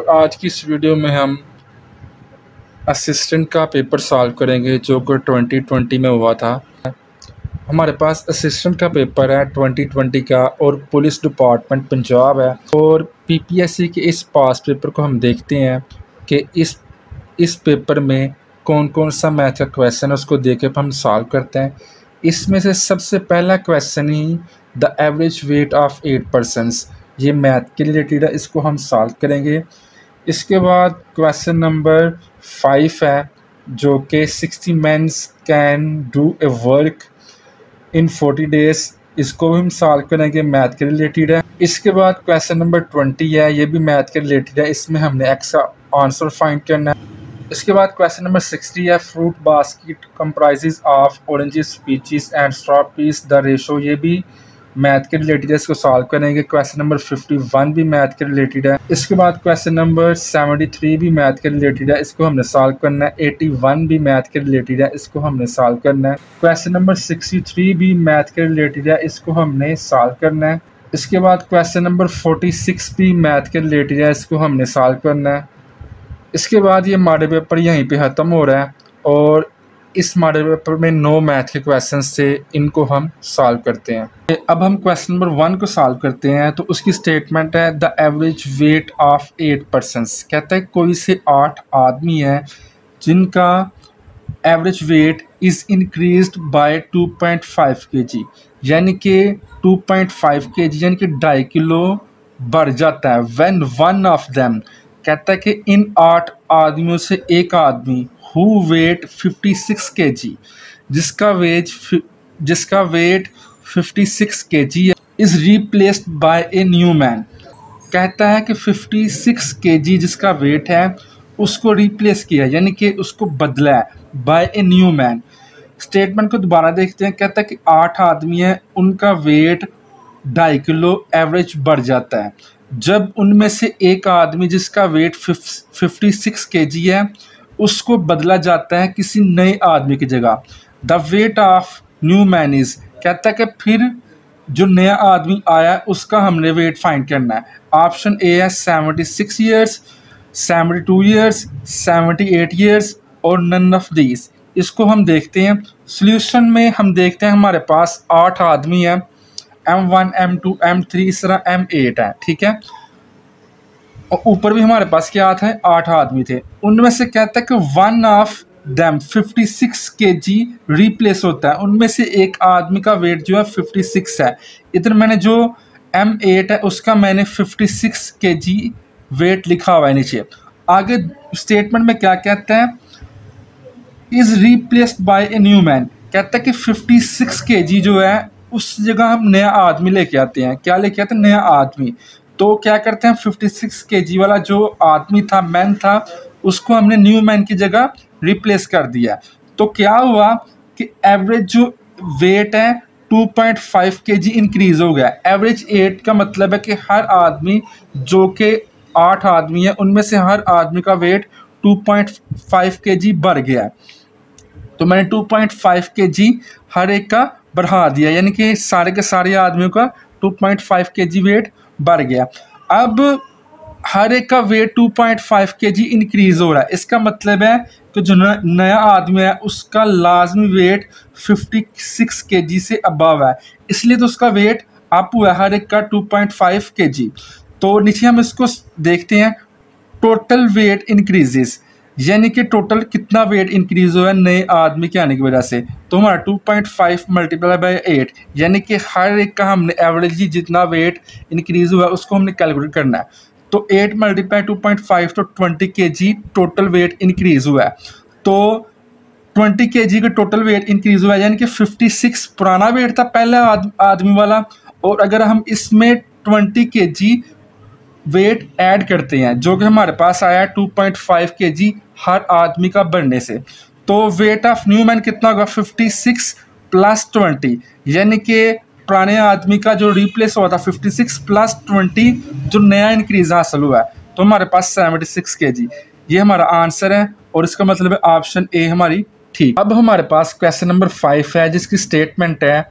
और आज की इस वीडियो में हम असिस्टेंट का पेपर सॉल्व करेंगे जो कि 2020 में हुआ था। हमारे पास असिस्टेंट का पेपर है 2020 का और पुलिस डिपार्टमेंट पंजाब है। और पीपीएससी के इस पास पेपर को हम देखते हैं कि इस पेपर में कौन कौन सा मैथ का क्वेश्चन है, उसको देख के हम सॉल्व करते हैं। इसमें से सबसे पहला question he the average weight of 8 persons, ये मैथ के रिलेटेड है, इसको हम सॉल्व करेंगे। इसके बाद क्वेश्चन नंबर 5 है जो कि 60 mens can do a work in 40 days, इसको भी हम सॉल्व करेंगे, मैथ के रिलेटेड है। इसके बाद क्वेश्चन नंबर 20 है, ये भी मैथ के रिलेटेड है, इसमें हमने एक्स का आंसर फाइंड करना है। इसके बाद क्वेश्चन नंबर 60 है fruit basket comprises of oranges peaches and strawberries the ratio, ये भी मैथ के रिलेटेड है, इसको सॉल्व करेंगे। क्वेश्चन नंबर 51 भी मैथ के रिलेटेड है। इसके बाद क्वेश्चन नंबर 73 भी मैथ के रिलेटेड है, इसको हमने सॉल्व करना है। 81 भी मैथ के रिलेटेड है, इसको हमने सॉल्व करना है। क्वेश्चन नंबर 63 भी मैथ के रिलेटेड है, इसको हमने सॉल्व करना है। इसके बाद क्वेश्चन नंबर 46 भी मैथ के रिलेटेड है, इसको हमने सॉल्व करना है। इसके बाद ये मॉडल पेपर यहीं पे ख़त्म हो रहा है और इस मॉडल पेपर में 9 मैथ के क्वेश्चंस थे, इनको हम सॉल्व करते हैं। अब हम क्वेश्चन नंबर 1 को सॉल्व करते हैं। तो उसकी स्टेटमेंट है the average weight of 8 persons, कहता है कोई से 8 आदमी हैं जिनका average weight is increased by 2.5 kg, यानी कि 2.5 kg यानी कि 2.5 किलो बढ़ जाता है। व्हेन वन ऑफ देम, कहता है कि इन 8 आदमियों से एक आदमी हु वेट 56 kg, जिसका वेट 56 kg है, is replaced by a new man, कहता है कि 56 kg जिसका वेट है उसको रिप्लेस किया यानी कि उसको बदला है by a new man. Statement को दोबारा देखते हैं, कहता है कि 8 आदमी हैं, उनका वेट 2.5 किलो एवरेज बढ़ जाता है जब उनमें से एक आदमी जिसका वेट 56 kg है उसको बदला जाता है किसी नए आदमी की जगह। The weight of new man is, कहता है कि फिर जो नया आदमी आया उसका हमने वेट फाइंड करना है। ऑप्शन ए है 76 ईयर्स, 72 ईयर्स, 78 ईयर्स और नन ऑफ दीज। इसको हम देखते हैं। सॉल्यूशन में हम देखते हैं हमारे पास 8 आदमी हैं, M1, M2, M3 इस तरह M8 है, ठीक है। और ऊपर भी हमारे पास क्या था, 8 आदमी थे, उनमें से कहता है कि one of them 56 kg replace होता है, उनमें से एक आदमी का वेट जो है 56 है। इधर मैंने जो M8 है उसका मैंने 56 kg वेट लिखा हुआ है नीचे। आगे स्टेटमेंट में क्या कहता है, is replaced by a new man, कहता है कि 56 kg जो है उस जगह हम नया आदमी लेके आते हैं। क्या लेके आते हैं, नया आदमी। तो क्या करते हैं, 56 kg वाला जो आदमी था, मैन था, उसको हमने न्यू मैन की जगह रिप्लेस कर दिया। तो क्या हुआ कि एवरेज जो वेट है 2.5 kg इंक्रीज हो गया। एवरेज 8 का मतलब है कि हर आदमी जो कि 8 आदमी है उनमें से हर आदमी का वेट 2.5 kg बढ़ गया। तो मैंने 2.5 kg हर एक का बढ़ा दिया, यानी कि सारे के सारे आदमियों का 2.5 kg वेट बढ़ गया। अब हर एक का वेट 2.5 kg इंक्रीज हो रहा है, इसका मतलब है कि जो नया आदमी है उसका लाजमी वेट 56 kg से अबव है, इसलिए तो उसका वेट अप हुआ है हर एक का 2.5 kg। तो नीचे हम इसको देखते हैं, टोटल वेट इंक्रीजेस, यानी कि टोटल कितना वेट इंक्रीज हुआ है नए आदमी के आने की वजह से। तो हमारा 2.5 मल्टीप्लाई बाय 8, यानी कि हर एक का हमने एवरेजली जितना वेट इंक्रीज हुआ है उसको हमने कैलकुलेट करना है। तो 8 मल्टीप्लाई 2.5 तो 20 kg टोटल वेट इंक्रीज हुआ है। तो 20 kg का टोटल वेट इंक्रीज हुआ है, यानी कि 56 पुराना वेट था पहला आदमी वाला, और अगर हम इसमें 20 kg वेट ऐड करते हैं जो कि हमारे पास आया 2.5 kg हर आदमी का बढ़ने से, तो वेट ऑफ न्यू मैन कितना होगा, 56 प्लस 20, यानी कि पुराने आदमी का जो रिप्लेस हुआ था 56 प्लस 20 जो नया इंक्रीज हासिल हुआ है, तो हमारे पास 76 kg। ये हमारा आंसर है और इसका मतलब है ऑप्शन ए हमारी ठीक। अब हमारे पास क्वेश्चन नंबर 5 है जिसकी स्टेटमेंट है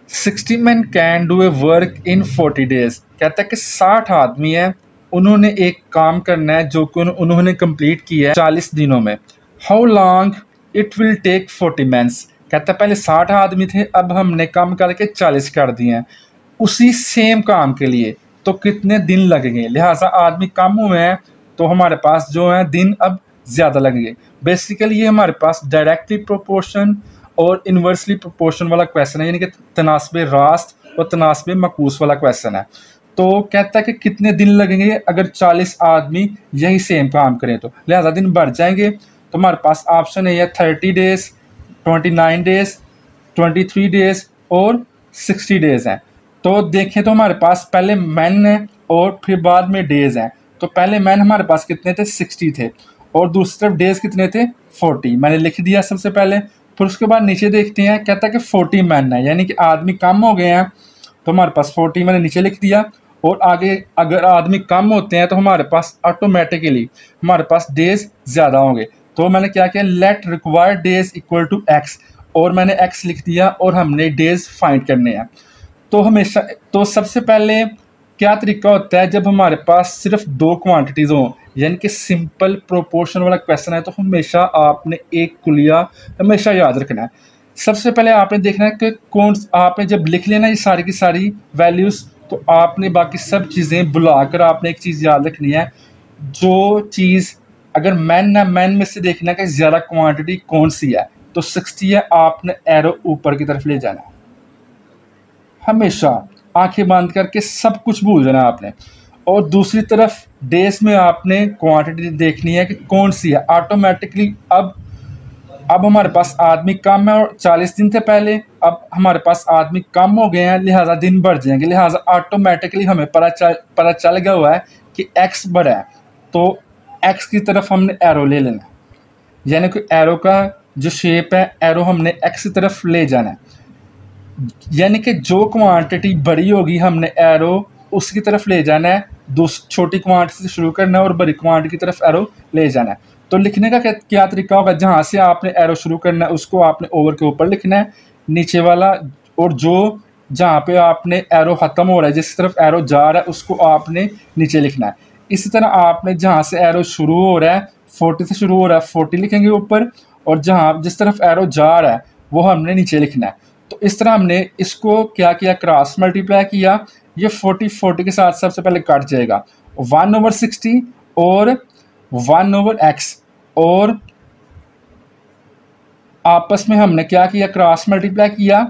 60 men can do a work in 40 days, कहता है कि 60 आदमी है उन्होंने एक काम करना है जो कि उन्होंने कंप्लीट किया है 40 दिनों में। How long it will take 40 months. कहता है पहले 60 आदमी थे, अब हमने कम करके 40 कर दिए हैं उसी सेम काम के लिए, तो कितने दिन लगेंगे। लिहाजा आदमी कम हुए हैं तो हमारे पास जो है दिन अब ज़्यादा लगेंगे। बेसिकली ये हमारे पास डायरेक्टली प्रोपोर्शन और इन्वर्सली प्रोपोर्शन वाला क्वेश्चन है, यानी कि तनास्बे रास्त और तनास्बे मकूस वाला क्वेश्चन है। तो कहता है कि कितने दिन लगेंगे अगर 40 आदमी यही सेम काम करें, तो लिहाजा दिन बढ़ जाएंगे। तो हमारे पास ऑप्शन है 30 डेज, 29 डेज, 23 डेज और 60 डेज हैं। तो देखें तो हमारे पास पहले मैन है और फिर बाद में डेज हैं। तो पहले मैन हमारे पास कितने थे, 60 थे, और दूसरी तरफ डेज कितने थे, 40। मैंने लिख दिया सबसे पहले। फिर उसके बाद नीचे देखते हैं, कहता है कि 40 मैन है, यानी कि आदमी कम हो गए हैं, तो हमारे पास 40 मैंने नीचे लिख दिया। और आगे अगर आदमी कम होते हैं तो हमारे पास ऑटोमेटिकली हमारे पास डेज ज़्यादा होंगे। तो मैंने क्या किया, let required days equal to x, और मैंने एक्स लिख दिया और हमने डेज फाइंड करने हैं। तो हमेशा तो सबसे पहले क्या तरीका होता है, जब हमारे पास सिर्फ दो क्वांटिटीज़ हों, यानी कि सिंपल प्रोपोर्शन वाला क्वेश्चन है, तो हमेशा आपने एक कुलिया हमेशा याद रखना है। सबसे पहले आपने देखना है कि कौन, आपने जब लिख लेना ये सारी की सारी वैल्यूज़, तो आपने बाकी सब चीज़ें बुलाकर आपने एक चीज़ याद रखनी है। जो चीज़ अगर मैन है, मैन में से देखना है कि ज़्यादा क्वांटिटी कौन सी है, तो 60 है, आपने एरो ऊपर की तरफ ले जाना है। हमेशा आंखें बंद करके सब कुछ भूल जाना आपने। और दूसरी तरफ डेज में आपने क्वांटिटी देखनी है कि कौन सी है। ऑटोमेटिकली अब हमारे पास आदमी कम है और 40 दिन थे पहले, अब हमारे पास आदमी कम हो गए हैं, लिहाजा दिन बढ़ जाएंगे। लिहाजा ऑटोमेटिकली हमें पता चल गया हुआ है कि एक्स बढ़ा है, तो एक्स की तरफ हमने एरो ले लेना है, यानी कि एरो का जो शेप है, एरो हमने एक्स की तरफ ले जाना है। यानी कि जो क्वांटिटी बड़ी होगी हमने एरो उसकी तरफ ले जाना है, छोटी क्वांटिटी से शुरू करना है और बड़ी क्वांटिटी की तरफ एरो ले जाना है। तो लिखने का क्या तरीका होगा, जहाँ से आपने एरो शुरू करना है उसको आपने ओवर के ऊपर लिखना है नीचे वाला, और जो जहाँ पे आपने एरो ख़त्म हो रहा है, जिस तरफ एरो जा रहा है उसको आपने नीचे लिखना है। इसी तरह आपने जहाँ से एरो शुरू हो रहा है 40 से शुरू हो रहा है 40 लिखेंगे ऊपर, और जहाँ जिस तरफ एरो जा रहा है वो हमने नीचे लिखना है। तो इस तरह हमने इसको क्या किया, क्रॉस मल्टीप्लाई किया। ये 40 के साथ सबसे पहले कट जाएगा, 1/60 और 1/x, और आपस में हमने क्या किया, क्रॉस मल्टीप्लाई किया।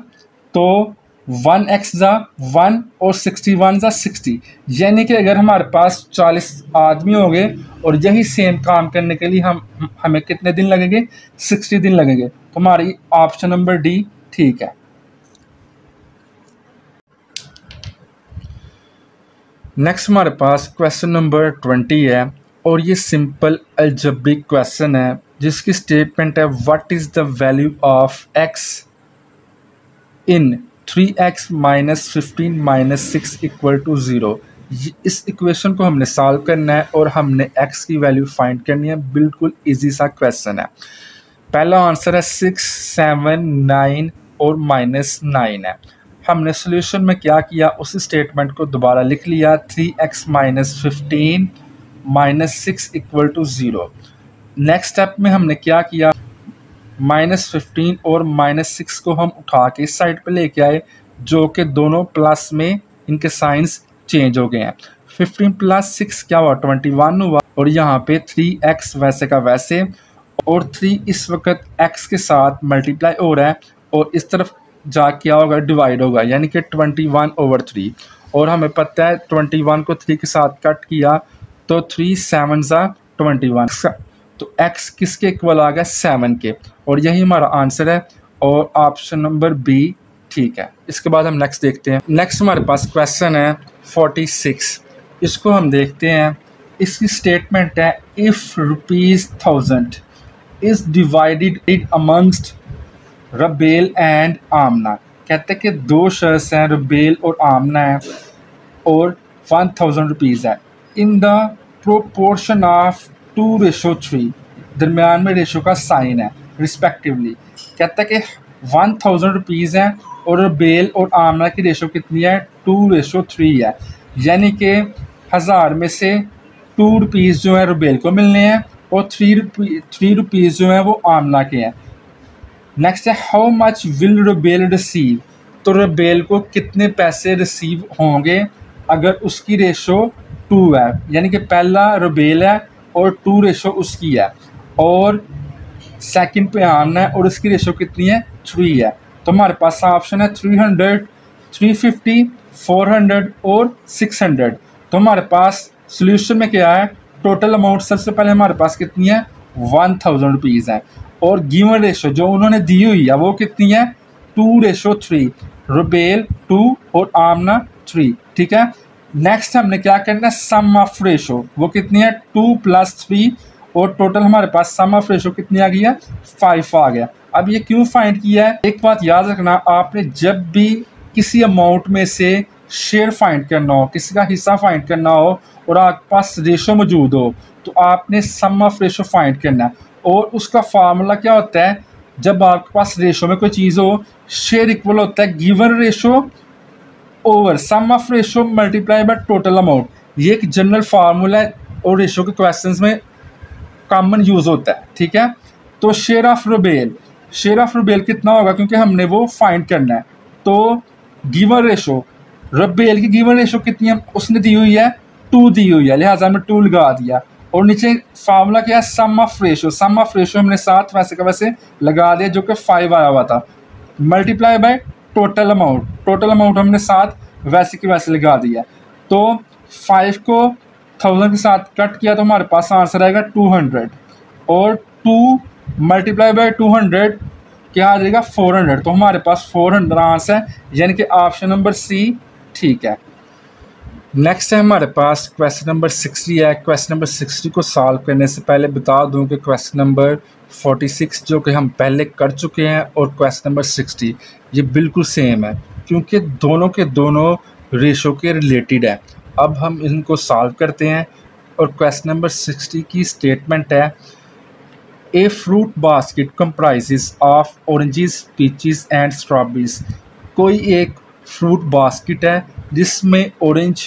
तो 1x जा 1 और 61 जा 60, यानी कि अगर हमारे पास 40 आदमी हो गए और यही सेम काम करने के लिए हमें कितने दिन लगेंगे, 60 दिन लगेंगे। तो हमारी ऑप्शन नंबर डी ठीक है। नेक्स्ट हमारे पास क्वेश्चन नंबर 20 है, और ये सिंपल अलजेब्रिक क्वेश्चन है जिसकी स्टेटमेंट है what is the value of x in 3x - 15 - 6 = 0। इस इक्वेशन को हमने सॉल्व करना है और हमने x की वैल्यू फाइंड करनी है। बिल्कुल इजी सा क्वेश्चन है। पहला आंसर है 6, 7, 9 और -9 है। हमने सोल्यूशन में क्या किया, उस स्टेटमेंट को दोबारा लिख लिया, 3x - 15 - 6 = 0। नेक्स्ट स्टेप में हमने क्या किया, -15 और -6 को हम उठा के इस साइड पे लेके आए, जो कि दोनों प्लस में इनके साइंस चेंज हो गए हैं। 15 + 6 क्या हुआ, 21 हुआ, और यहाँ पे 3x वैसे का वैसे, और 3 इस वक्त x के साथ मल्टीप्लाई हो रहा है, और इस तरफ जा क्या होगा, डिवाइड होगा, यानी कि 21/3। और हमें पता है 21 को 3 के साथ कट किया तो 3 7 जा 21, तो x किसके इक्वल आ गया, 7 के, और यही हमारा आंसर है, और ऑप्शन नंबर बी ठीक है। इसके बाद हम नेक्स्ट देखते हैं। नेक्स्ट हमारे पास क्वेश्चन है 46, इसको हम देखते हैं। इसकी स्टेटमेंट है if ₹1000 is divided amongst Rabel and Amna. कहते हैं कि दो शख्स हैं, रबेल और आमना है, और 1000 रुपीज़ है। इन द प्रोपोर्शन ऑफ 2:3, दरमियान में रेशो का साइन है रिस्पेक्टिवली। कहता है कि 1000 रुपीज़ हैं और रबेल और आमना की रेशो कितनी है, 2:3 है, यानी कि 1000 में से 2 रुपीज़ जो है रुबेल को मिलने हैं और 3 रुपीज़ जो है वो आमना के हैं। नेक्स्ट है how much will Rubel receive, तो रुबेल को कितने पैसे रिसीव होंगे अगर उसकी रेशो 2 है, यानी कि पहला रुबेल है और 2 रेशो उसकी है और सेकंड पे आमना है और उसकी रेशो कितनी है 3 है। तो हमारे पास ऑप्शन है 300, 350, 400 और 600। तो हमारे पास सोल्यूशन में क्या है, टोटल अमाउंट सबसे पहले हमारे पास कितनी है 1000 रुपीज़ है और गिवन रेशो जो उन्होंने दी हुई है वो कितनी है 2:3, रुबेल 2 और आमना 3, ठीक है। नेक्स्ट हमने क्या करना है सम ऑफ रेशो, वो कितनी है 2 + 3 और टोटल हमारे पास सम ऑफ रेशो कितनी आ गई है 5 आ गया। अब ये क्यों फाइंड किया है, एक बात याद रखना, आपने जब भी किसी अमाउंट में से शेयर फाइंड करना हो, किसी का हिस्सा फाइंड करना हो और आपके पास रेशो मौजूद हो तो आपने सम ऑफ रेशो फाइंड करना है और उसका फार्मूला क्या होता है, जब आपके पास रेशो में कोई चीज़ हो शेयर इक्वल होता है given ratio over sum of ratio multiply by total amount. ये एक जनरल फार्मूला है और रेशो के क्वेश्चंस में कॉमन यूज़ होता है, ठीक है। तो शेयर ऑफ रुबेल कितना होगा, क्योंकि हमने वो फाइंड करना है। तो गिवन रेशो, रुबेल की गिवन रेशो कितनी है उसने दी हुई है 2 दी हुई है, लिहाजा हमने 2 लगा दिया और नीचे फार्मूला क्या है सम ऑफ रेशो हमने साथ वैसे का वैसे लगा दिया जो कि 5 आया हुआ था, मल्टीप्लाई बाय टोटल अमाउंट हमने साथ वैसे के वैसे लगा दिया। तो 5 को 1000 के साथ कट किया तो हमारे पास आंसर आएगा 200 और 2 मल्टीप्लाई बाय 200 क्या आ जाएगा 400। तो हमारे पास 400 आंसर है, यानी कि ऑप्शन नंबर सी ठीक है। नेक्स्ट है हमारे पास क्वेश्चन नंबर 60 है। क्वेश्चन नंबर 60 को सॉल्व करने से पहले बता दूं कि क्वेश्चन नंबर 46 जो कि हम पहले कर चुके हैं और क्वेश्चन नंबर 60 ये बिल्कुल सेम है, क्योंकि दोनों के दोनों रेशो के रिलेटेड है। अब हम इनको सॉल्व करते हैं और क्वेश्चन नंबर 60 की स्टेटमेंट है a fruit basket comprises of oranges, peaches and strawberries. कोई एक फ्रूट बास्केट है जिसमें ऑरेंज,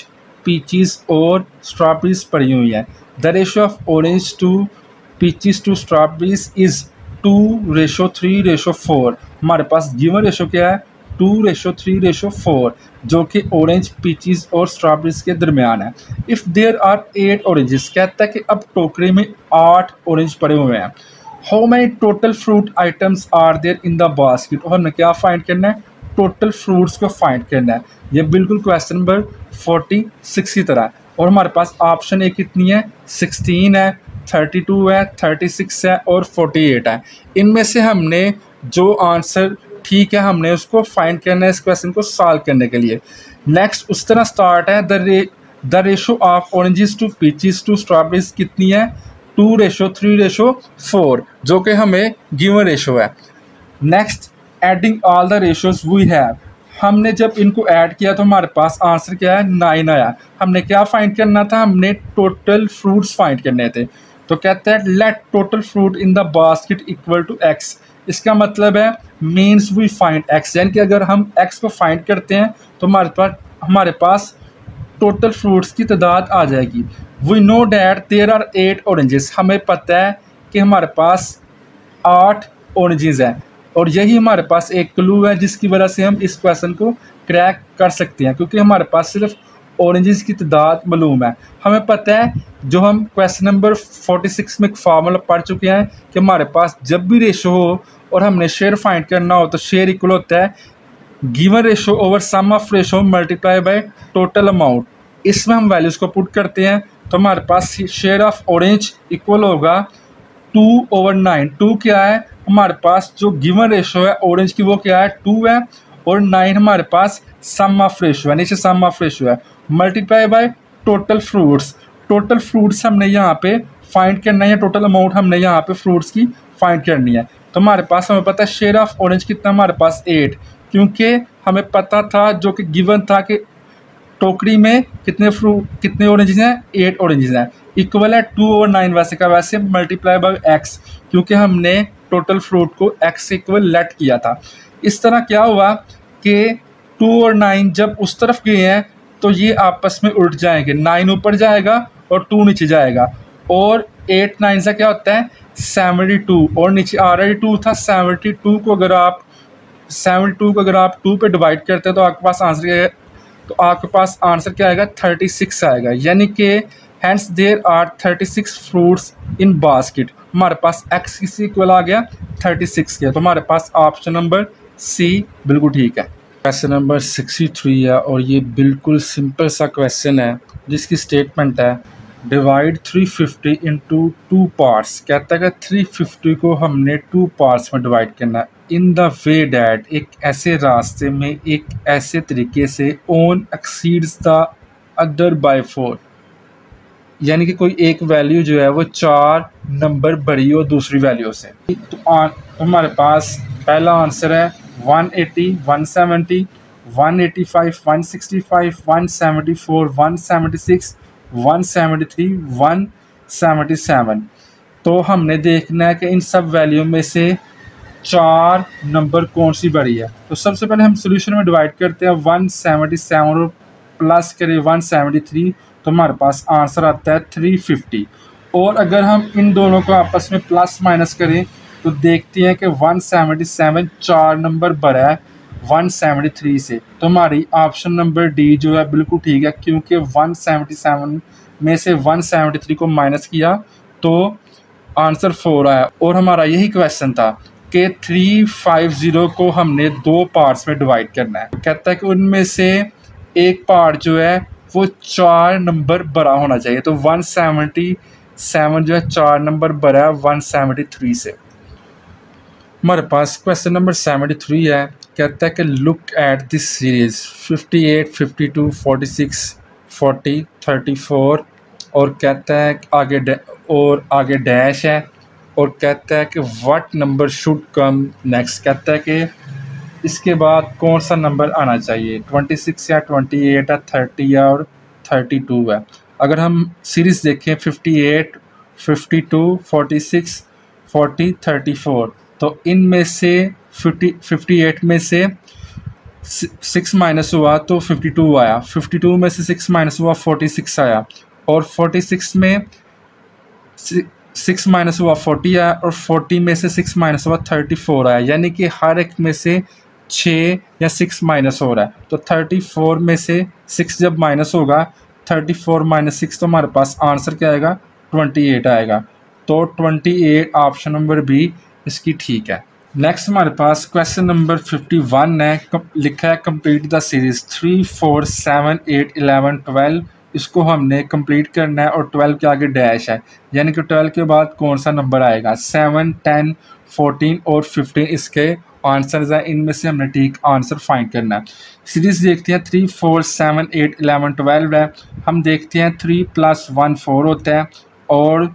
पीचेस और स्ट्रॉबेरीज पड़ी हुई है। The ratio of orange to peaches to strawberries is 2:3:4। हमारे पास गिवन रेशो क्या है 2:3:4 जो कि ऑरेंज, पीचेस और स्ट्रॉबेरीज के दरमियान है। इफ़ देयर आर 8 ऑरेंजेस, कहता है कि अब टोकरी में 8 ऑरेंज पड़े हुए हैं। How many total fruit items are there in the basket, और हमें क्या फाइंड करना है टोटल फ्रूट्स को फाइंड करना है। ये बिल्कुल क्वेश्चन नंबर 46 की तरह है और हमारे पास ऑप्शन ए कितनी है 16 है, 32 है, 36 है और 48 है। इनमें से हमने जो आंसर ठीक है हमने उसको फाइंड करना है इस क्वेश्चन को सॉल्व करने के लिए। नेक्स्ट उस तरह स्टार्ट है the ratio of oranges to peaches to strawberries कितनी है 2:3:4 जो कि हमें गिवन रेशो है। Next adding all the ratios we have, हमने जब इनको ऐड किया तो हमारे पास आंसर क्या है 9 आया। हमने क्या फाइंड करना था, हमने टोटल फ्रूट्स फाइंड करने थे। तो कहते हैं let total fruit in the basket equal to x। इसका मतलब है मीन्स वी फाइंड x, यानी कि अगर हम x को फाइंड करते हैं तो हमारे पास टोटल फ्रूट्स की तादाद आ जाएगी। We know that there are 8 oranges, हमें पता है कि हमारे पास 8 ऑरेंजेस हैं और यही हमारे पास एक क्लू है जिसकी वजह से हम इस क्वेश्चन को क्रैक कर सकते हैं, क्योंकि हमारे पास सिर्फ ऑरेंजेस की तादाद मालूम है। हमें पता है जो हम क्वेश्चन नंबर 46 में एक फार्मूला पढ़ चुके हैं कि हमारे पास जब भी रेशो हो और हमने शेयर फाइंड करना हो तो शेयर इक्वल होता है given ratio over sum of ratio multiply by total amount. इसमें हम वैल्यूज़ को पुट करते हैं तो हमारे पास शेयर ऑफ ऑरेंज इक्वल होगा 2/9। 2 क्या है हमारे पास जो गिवन रेशो है ऑरेंज की वो क्या है 2 है और 9 हमारे पास सम ऑफ रेशो है, नीचे सम ऑफ रेशो है मल्टीप्लाई बाय टोटल फ्रूट्स हमने यहाँ पे फाइंड करना है, टोटल अमाउंट हमने यहाँ पे फ्रूट्स की फाइंड करनी है। तो हमारे पास हमें पता है शेयर ऑफ ऑरेंज कितना हमारे पास 8, क्योंकि हमें पता था जो कि गिवन था कि टोकरी में कितने ऑरेंजेस हैं 8 ऑरेंजेस हैं, इक्वल है 2/9 वैसे का वैसे मल्टीप्लाई बाय x, क्योंकि हमने टोटल फ्रूट को x से इक्वल लेट किया था। इस तरह क्या हुआ कि 2 और 9 जब उस तरफ गए हैं तो ये आपस में उल्ट जाएंगे, 9 ऊपर जाएगा और 2 नीचे जाएगा, और 8 9 से क्या होता है 72, और नीचे ऑलरेडी 2 था। 72 को अगर आप 2 पे डिवाइड करते हैं तो आपके पास आंसर क्या है, तो आपके पास आंसर क्या आएगा 36 आएगा। यानी कि hence there are 36 fruits in basket. हमारे पास x किस इक्वल आ गया 36 के, तो हमारे पास ऑप्शन नंबर सी बिल्कुल ठीक है। क्वेश्चन नंबर 63 है और ये बिल्कुल सिंपल सा क्वेश्चन है जिसकी स्टेटमेंट है डिवाइड 350 इंटू 2 पार्ट्स। कहता है कि 350 को हमने 2 पार्ट्स में डिवाइड करना है इन द वे डैट, एक ऐसे रास्ते में, एक ऐसे तरीके से own exceeds the other by 4, यानी कि कोई एक वैल्यू जो है वो 4 नंबर बड़ी हो दूसरी वैल्यू से। तो हमारे पास पहला आंसर है 180, 170, 185, 165, 174, 176, 173, 177। तो हमने देखना है कि इन सब वैल्यू में से 4 नंबर कौन सी बड़ी है। तो सबसे पहले हम सोल्यूशन में डिवाइड करते हैं 177 और प्लस करें 173, तो हमारे पास आंसर आता है 350। और अगर हम इन दोनों को आपस में प्लस माइनस करें तो देखते हैं कि 177 4 नंबर बड़ा है 173 से, तो हमारी ऑप्शन नंबर डी जो है बिल्कुल ठीक है, क्योंकि 177 में से 173 को माइनस किया तो आंसर 4 आया। और हमारा यही क्वेश्चन था कि 350 को हमने 2 पार्ट्स में डिवाइड करना है। कहता है कि उनमें से एक पार्ट जो है वो 4 नंबर बड़ा होना चाहिए, तो 177 जो है 4 नंबर बड़ा है 173 से। हमारे पास क्वेश्चन नंबर 73 है। कहता है कि लुक एट दिस सीरीज 58, 52, 46, 40, 34, और कहता है आगे डैश है, और कहता है कि what number should come next. कहता है कि इसके बाद कौन सा नंबर आना चाहिए, 26 या 28 या 30 या और 32 है। अगर हम सीरीज़ देखें 58, 52, 46, 40, 34, तो इनमें से 58 में से 6 माइनस हुआ तो 52 आया, 52 में से 6 माइनस हुआ 46 आया, और 46 में 6 माइनस हुआ 40 आया, और 40 में से 6 माइनस हुआ 34 आया। यानी कि हर एक में से 6 या 6 माइनस हो रहा है, तो 34 में से 6 जब माइनस होगा 34 माइनस 6, तो हमारे पास आंसर क्या आएगा 28 आएगा। तो 28 ऑप्शन नंबर बी इसकी ठीक है। नेक्स्ट हमारे पास क्वेश्चन नंबर 51 है। लिखा है कंप्लीट द सीरीज 3, 4, 7, 8, 11, 12। इसको हमने कंप्लीट करना है और 12 के आगे डैश है, यानी कि 12 के बाद कौन सा नंबर आएगा। 7, 10, 14 और 15 इसके आंसर्स हैं, इनमें से हमने ठीक आंसर फाइंड करना है। सीरीज देखते हैं 3, 4, 7, 8, 11, 12 है। हम देखते हैं 3 + 1 4 होता है, और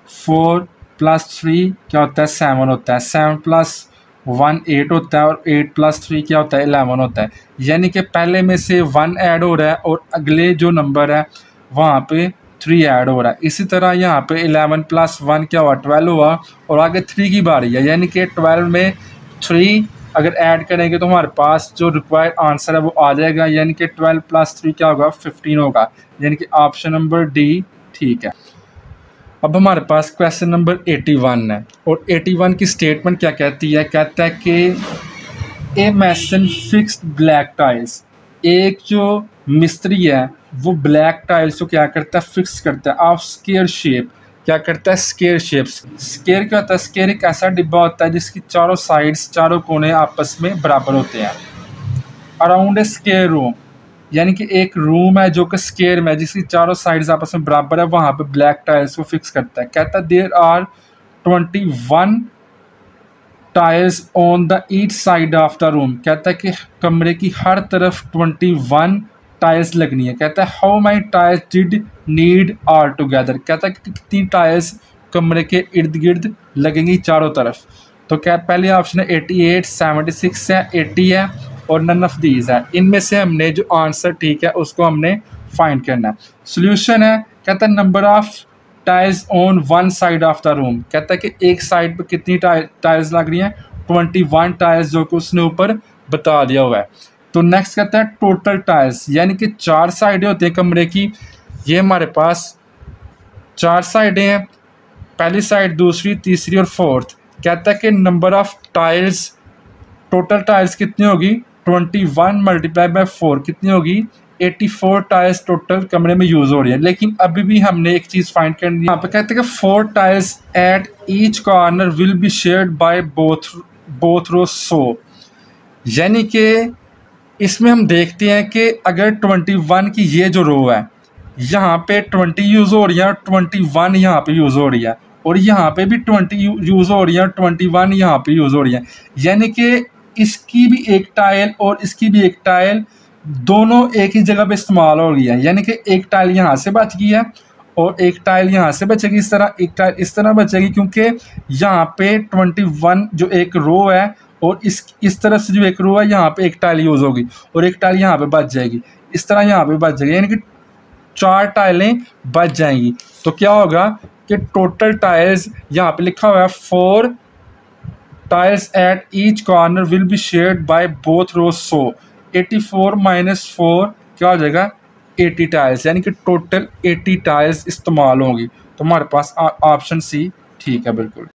4 + 3 क्या होता है 7 होता है, 7 + 1 8 होता है, और 8 + 3 क्या होता है 11 होता है। यानी कि पहले में से 1 ऐड हो रहा है और अगले जो नंबर है वहाँ पे 3 ऐड हो रहा है। इसी तरह यहाँ पे 11 + 1 क्या हुआ 12 हुआ, और आगे 3 की बारी है, यानी कि 12 में 3 अगर ऐड करेंगे तो हमारे पास जो रिक्वायर्ड आंसर है वो आ जाएगा, यानी कि 12 + 3 क्या होगा 15 होगा, यानी कि ऑप्शन नंबर डी ठीक है। अब हमारे पास क्वेश्चन नंबर 81 है, और 81 की स्टेटमेंट क्या कहती है। कहता है कि ए मैसन फिक्स्ड ब्लैक टाइल्स, एक जो मिस्त्री है वो ब्लैक टाइल्स को क्या करता है फिक्स करता है ऑफ स्क्वायर शेप। क्या करता है स्क्वायर शेप्स। स्क्वायर क्या होता है, स्क्वायर एक ऐसा डिब्बा होता है जिसकी चारों साइड्स, चारों कोने आपस में बराबर होते हैं। अराउंड ए स्क्वायर रूम, यानी कि एक रूम है जो कि स्क्वायर में है जिसकी चारों साइड्स आपस में बराबर है, वहाँ पे ब्लैक टाइल्स को फिक्स करता है। कहता है there are 21 tiles on the each side of the room. कहता है कि कमरे की हर तरफ 21 टाइल्स लगनी है। कहता है how many tiles did need all together. कहता है कि कितनी टाइल्स कमरे के इर्द गिर्द लगेंगी चारों तरफ। तो क्या पहले ऑप्शन है 88, 76 है, 80 है, और नन ऑफ दीज है। इनमें से हमने जो आंसर ठीक है उसको हमने फाइंड करना है। सोल्यूशन है, कहता है number of tiles on one side of the room. कहता है कि एक साइड पर कितनी टाइल्स लग रही हैं 21 टाइल्स, जो कि उसने ऊपर बता दिया हुआ है। तो नेक्स्ट कहता है टोटल टाइल्स, यानी कि 4 साइडें होती हैं कमरे की। ये हमारे पास 4 साइडें हैं, पहली साइड, दूसरी, तीसरी और फोर्थ। कहता है कि number of tiles, total tiles कितनी होगी, 21 मल्टीप्लाई बाय 4 कितनी होगी, 84 टाइल्स टोटल कमरे में यूज़ हो रही है। लेकिन अभी भी हमने एक चीज़ फाइंड करनी है। यहाँ पे कहते हैं कि 4 tiles at each corner will be shared by both row. So यानी कि इसमें हम देखते हैं कि अगर 21 की ये जो रो है, यहाँ पे 20 यूज़ हो रही है, 21 यहाँ पे यूज़ हो रही है, और यहाँ पे भी 20 यूज़ हो रही है, 21 यहाँ पे यूज़ हो रही है। यानी कि इसकी भी एक टाइल और इसकी भी एक टाइल दोनों एक ही जगह पे इस्तेमाल हो गई है। यानी कि एक टाइल यहाँ से बच गई है और एक टाइल यहाँ से बचेगी, इस तरह एक टाइल इस तरह बचेगी, क्योंकि यहाँ पे 21 जो एक रो है और इस तरफ से जो एक रो है, यहाँ पे एक टाइल यूज़ होगी और एक टाइल यहाँ पे बच जाएगी, इस तरह यहाँ पे बच जाएगी, यानी कि 4 टाइलें बच जाएंगी। तो क्या होगा कि टोटल टाइल्स यहाँ पे लिखा हुआ है 4 tiles at each corner will be shared by both rows. So 84 minus 4 क्या हो जाएगा, 80 टाइल्स, यानी कि टोटल 80 टाइल्स इस्तेमाल होंगी। तो हमारे पास ऑप्शन सी ठीक है बिल्कुल।